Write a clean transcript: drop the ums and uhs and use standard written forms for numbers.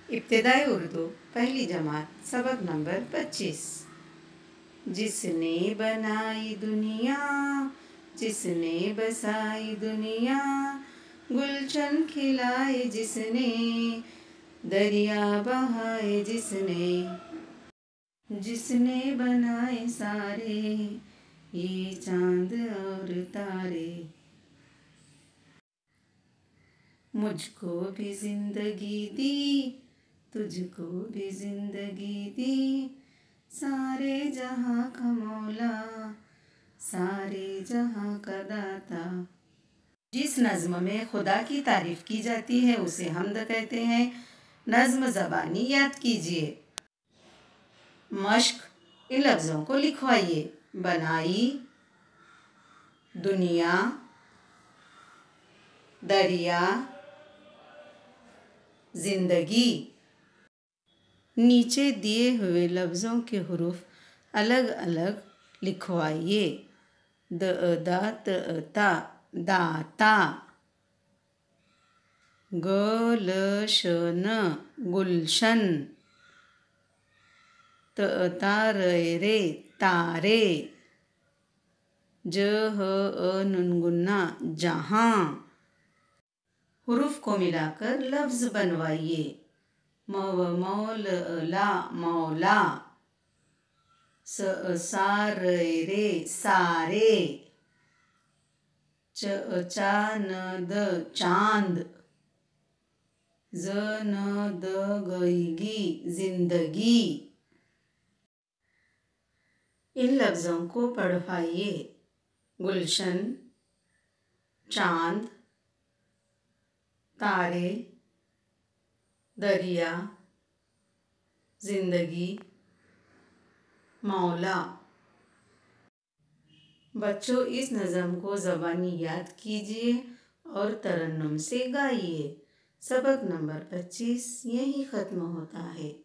इब्तिदाई उर्दू पहली जमात सबक नंबर 25। जिसने बनाई दुनिया, जिसने बसाई दुनिया, गुलशन खिलाए जिसने, दरिया बहाए जिसने, जिसने बनाए सारे ये चांद और तारे। मुझको भी जिंदगी दी, तुझको भी जिंदगी दी, सारे जहां का मौला, सारे जहां का दाता। जिस नज़्म में खुदा की तारीफ की जाती है उसे हम्द कहते हैं। नज़्म ज़बानी याद कीजिए। मश्क, इन लफ्ज़ों को लिखवाइए। बनाई, दुनिया, दरिया, जिंदगी। नीचे दिए हुए लफ्ज़ों के हुरूफ अलग अलग लिखवाइए। द दा त ता, दाता। गुलशन, गुलशन। त ता रे, तारे। ज ह नून गुन्ना, जहां। हुरूफ को मिलाकर लफ्ज़ बनवाइए। मौला, मौला। सा रे, सारे। चांद, चांद। जिंदगी, जिंदगी। इन लफ्ज़ों को पढ़वाइए। गुलशन, चांद, तारे, दरिया, जिंदगी, मौला। बच्चों, इस नज़म को ज़बानी याद कीजिए और तरन्नुम से गाइए। सबक नंबर 25 यहीं ख़त्म होता है।